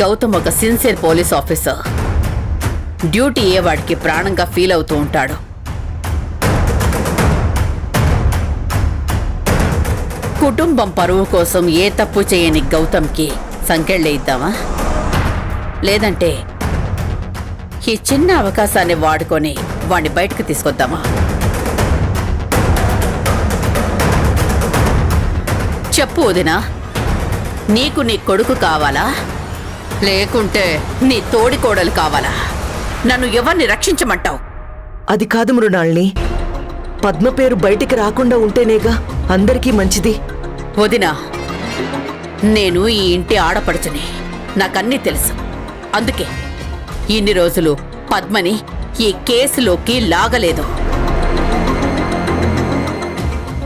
గౌతమ్ ఒక సిన్సియర్ పోలీస్ ఆఫీసర్. డ్యూటీ ఏ వాడికి ప్రాణంగా ఫీల్ అవుతూ ఉంటాడు. కుటుంబం పరువు కోసం ఏ తప్పు చేయని గౌతమ్కి సంకెళ్ళే ఇద్దామా? లేదంటే ఈ చిన్న అవకాశాన్ని వాడుకొని వాణ్ణి బయటకు తీసుకొద్దామా? చెప్పు వదినా, నీకు నీ కొడుకు కావాలా, లేకుంటే నీ తోడికోడలు కావాలా? నన్ను ఎవరిని రక్షించమంటావు?
అది కాదు మృణాల్ని, పద్మ పేరు బయటికి రాకుండా ఉంటేనేగా అందరికీ మంచిది.
వదినా, నేను ఈ ఇంటి ఆడపడుచుని, నాకన్నీ తెలుసు. అందుకే ఇన్ని రోజులు పద్మని ఈ కేసులోకి లాగలేదు.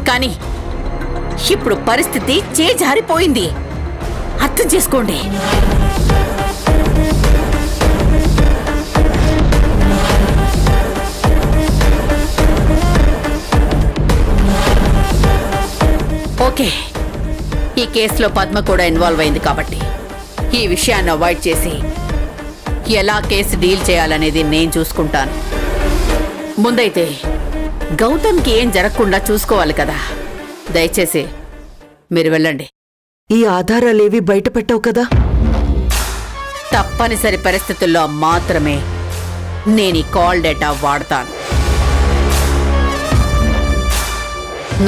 కానీ ఇప్పుడు పరిస్థితి చేజారిపోయింది. అర్థం చేసుకోండి. ఓకే, ఈ కేసులో పద్మ కూడా ఇన్వాల్వ్ అయింది కాబట్టి ఈ విషయాన్ని అవాయిడ్ చేసి ఎలా కేసు డీల్ చేయాలనేది నేను చూసుకుంటాను. ముందైతే గౌతమ్కి ఏం జరగకుండా చూసుకోవాలి కదా. దయచేసి మీరు వెళ్ళండి.
ఈ ఆధారాలేవి బయట పెట్టావు కదా?
తప్పనిసరి పరిస్థితుల్లో మాత్రమే నేను ఈ కాల్ డేటా వాడతాను.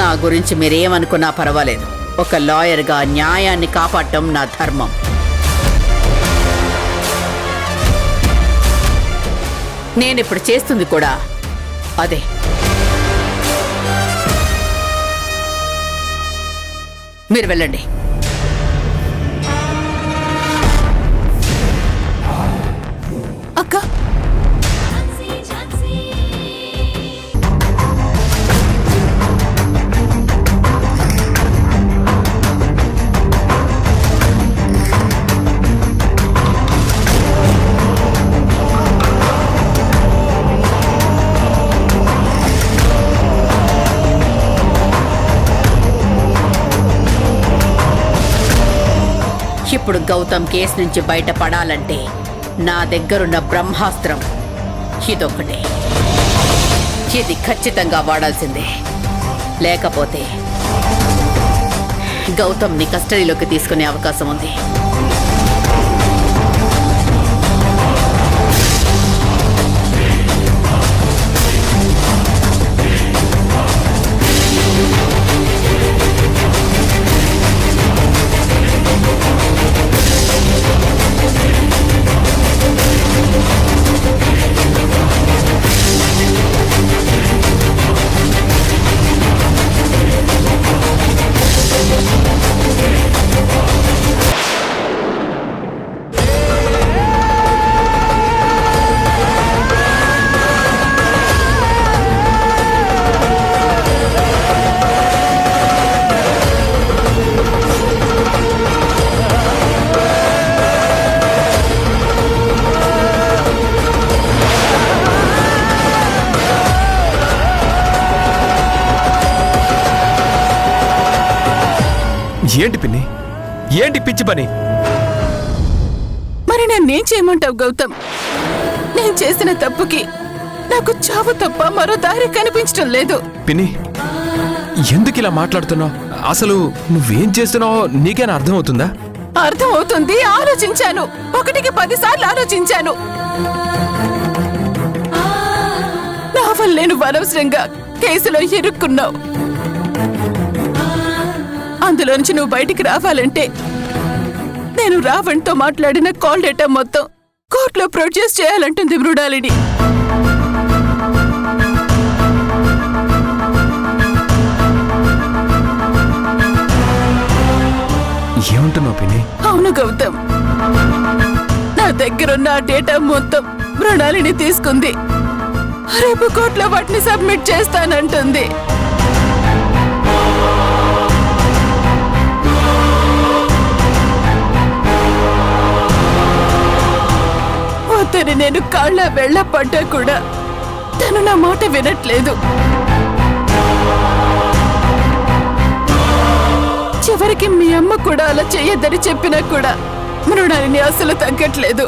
నా గురించి మీరేమనుకున్నా పర్వాలేదు. ఒక లాయర్గా న్యాయాన్ని కాపాడటం నా ధర్మం. నేనిప్పుడు చేస్తుంది కూడా అదే. మీరు వెళ్ళండి.
అక్క,
ఇప్పుడు గౌతమ్ కేసు నుంచి బయటపడాలంటే నా దగ్గరున్న బ్రహ్మాస్త్రం ఇదొక్కటే. ఇది ఖచ్చితంగా వాడాల్సిందే. లేకపోతే గౌతమ్ని కస్టడీలోకి తీసుకునే అవకాశం ఉంది.
ఏంటి పిన్ని, ఏంటి పిచ్చి పని?
మరి నన్నేం చేయమంటావు గౌతమ్? నేను చేసిన తప్పుకి నాకు చావు తప్ప మరో దారి కనిపించడం లేదు.
పిన్ని, ఎందుకు ఇలా మాట్లాడుతున్నావు? అసలు నువ్వేం చేస్తున్నావో నీకేనా అర్థం అవుతుందా?
అర్థం అవుతుంది. ఆలోచించాను, 1కి 10 సార్లు ఆలోచించాను. నా వల్ల నేను అనవసరంగా కేసులో ఇరుక్కున్నావు. అందులో నుంచి నువ్వు బయటికి రావాలంటే నేను రావణ్తో మాట్లాడిన కాల్ డేటా మొత్తం కోర్టులో ప్రొడ్యూస్ చేయాలంటుంది మృణాలిని.
ఏమంటున్నావు పిన్ని?
అవును గౌతమ్, నా దగ్గరున్న ఆ డేటా మొత్తం మృణాలిని తీసుకుంది. రేపు కోర్టులో వాటిని సబ్మిట్ చేస్తానంటుంది. వద్దని నేను కాళ్ళ వెళ్ళ పడ్డా కూడా తను నా మాట వినట్లేదు. చివరికి మీ అమ్మ కూడా అలా చెయ్యొద్దని చెప్పినా కూడా మృణాలిని అసలు తగ్గట్లేదు.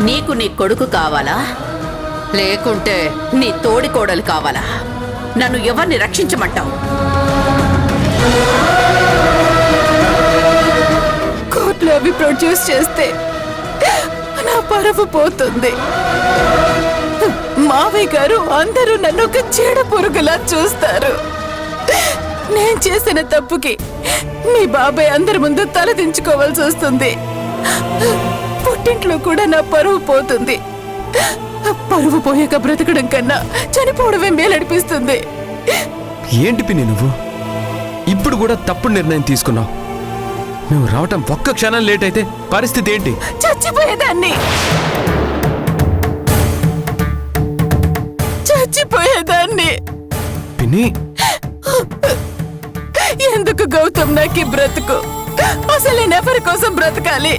నీకు నీ కొడుకు కావాలా, లేకుంటే నీ తోడి కోడలు కావాలా? నన్ను ఎవరిని రక్షించమంటావు?
కోర్టులో అవి ప్రొడ్యూస్ చేస్తే నా పరువు పోతుంది. మావయ్య గారు అందరూ నన్ను ఒక చీడ పురుగులా చూస్తారు. నేను చేసిన తప్పుకి మీ బాబాయ్ అందరి ముందు తలదించుకోవాల్సి వస్తుంది. పుట్టింట్లో కూడా నా పరువు పోతుంది. పరువు పోయాక బ్రతకడం కన్నా చనిపోవడమే మేలనిపిస్తుంది.
ఏంటి పిన్ని నువ్వు ఇప్పుడు కూడా తప్పుడు నిర్ణయం తీసుకున్నావు? నువ్వు రావటం ఒక్క క్షణం లేట్ అయితే పరిస్థితి ఏంటి?
చచ్చిపోయేదాన్ని, చచ్చిపోయేదాన్ని.
పిన్ని,
ఎందుకు గౌతమ్ నాకు బ్రతుకు? అసలు నేను ఎవరి కోసం బ్రతకాలి?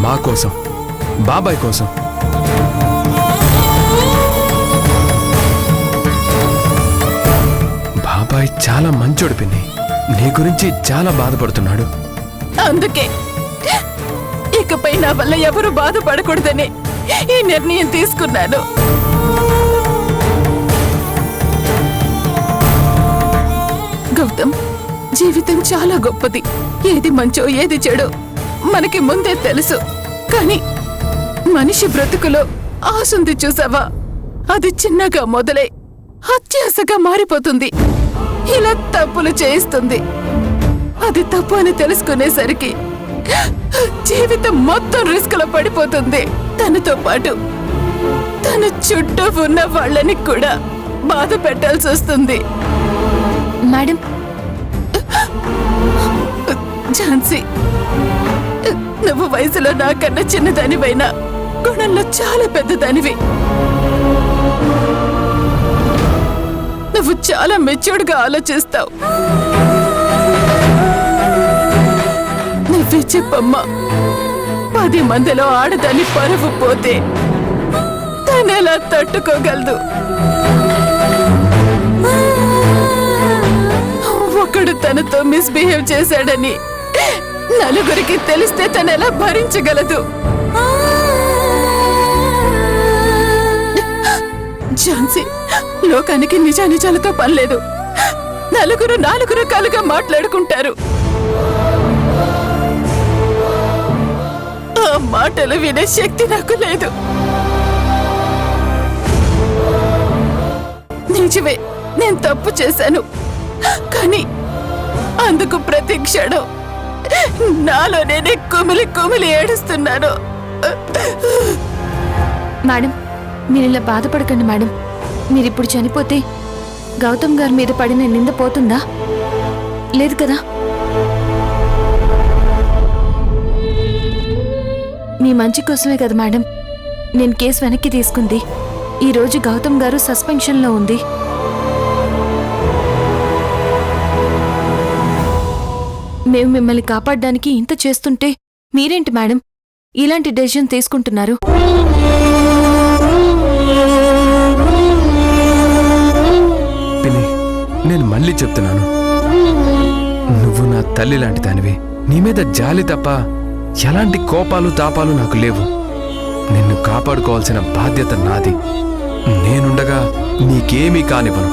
మా కోసం, బాబాయ్ కోసం. బాబాయ్ చాలా మంచోడు పిన్ని, నీ గురించి చాలా బాధపడుతున్నాడు.
అందుకే ఇకపై నా వల్ల ఎవరు బాధపడకూడదని ఈ నిర్ణయం తీసుకున్నాను. గౌతమ్, జీవితం చాలా గొప్పది. ఏది మంచో ఏది చెడో మనకి ముందే తెలుసు. కానీ మనిషి బ్రతుకులో ఆశుంది చూసావా, అది చిన్నగా మొదలై అత్యాశగా మారిపోతుంది. ఇలా తప్పులు చేయిస్తుంది. అది తప్పు అని తెలుసుకునేసరికి జీవితం మొత్తం రిస్క్ లో పడిపోతుంది. తనతో పాటు తన చుట్టూ ఉన్న వాళ్ళని కూడా బాధ పెట్టాల్సి వస్తుంది.
మేడం,
ఝాన్సీ, నువ్వు వయసులో నాకన్నా చిన్నదానివైనా గుణంలో చాలా పెద్దదానివి. నువ్వు చాలా మెచ్యూర్డ్ గా ఆలోచిస్తావు. నువ్వే చెప్పమ్మా, 10 మందిలో ఆడదాని పరువు పోతే తనెలా తట్టుకోగలదు? ఒకడు తనతో మిస్బిహేవ్ చేశాడని నలుగురికి తెలిస్తే తనెలా భరించగలదు? ఝాన్సీ, లోకానికి నిజానిజాలతో పనిలేదు. నలుగురు 4 రకాలుగా మాట్లాడుకుంటారు. ఆ మాటలు వినే శక్తి నాకు లేదు. నిజమే, నేను తప్పు చేశాను. కానీ అందుకు ప్రతి క్షణం నాలో నేనే కుమిలి కుమిలి ఏడుస్తున్నాను.
మేడం, మీరు ఇలా బాధపడకండి మేడం. మీరిప్పుడు చనిపోతే గౌతమ్ గారి మీద పడిన నింద పోతుందా? లేదు కదా? మీ మంచి కోసమే కదా మేడం నేను కేసు వెనక్కి తీసుకుంది. ఈ రోజు గౌతమ్ గారు సస్పెన్షన్లో ఉంది. మేము మిమ్మల్ని కాపాడడానికి ఇంత చేస్తుంటే మీరేంటి మేడం ఇలాంటి డెసిషన్ తీసుకుంటున్నారు?
పిన్ని, నేను మళ్ళీ చెప్తున్నాను, నువ్వు నా తల్లి లాంటి దానివి. నీ మీద జాలి తప్ప ఎలాంటి కోపాలు తాపాలు నాకు లేవు. నిన్ను కాపాడుకోవాల్సిన బాధ్యత నాది. నేనుండగా నీకేమీ కానివ్వను.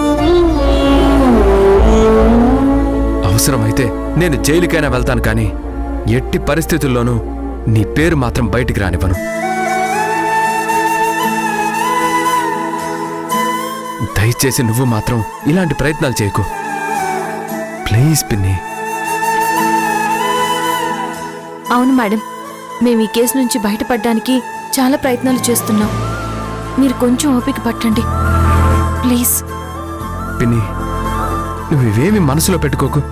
అవసరమైతే నేను జైలుకైనా వెళ్తాను, కానీ ఎట్టి పరిస్థితుల్లోనూ నీ పేరు మాత్రం బయటికి రానివ్వను. దయచేసి నువ్వు మాత్రం ఇలాంటి ప్రయత్నాలు చేయకు ప్లీజ్ పిన్ని.
అవును మేడం, మేము ఈ కేసు నుంచి బయటపడడానికి చాలా ప్రయత్నాలు చేస్తున్నాం. మీరు కొంచెం ఓపిక పట్టండి ప్లీజ్.
పిన్ని, నువ్వు ఇవేమి మనసులో పెట్టుకోకు.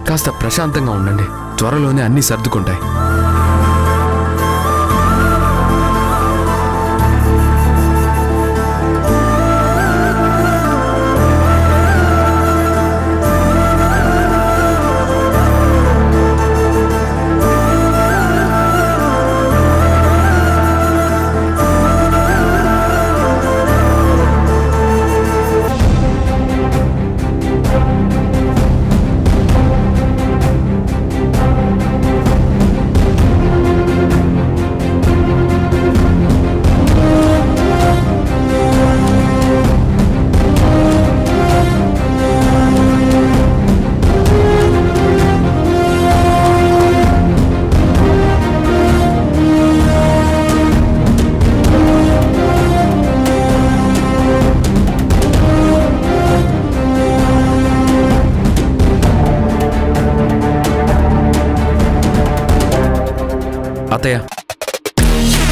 కాస్త ప్రశాంతంగా ఉండండి. త్వరలోనే అన్నీ సర్దుకుంటాయి. అత్తయ్య,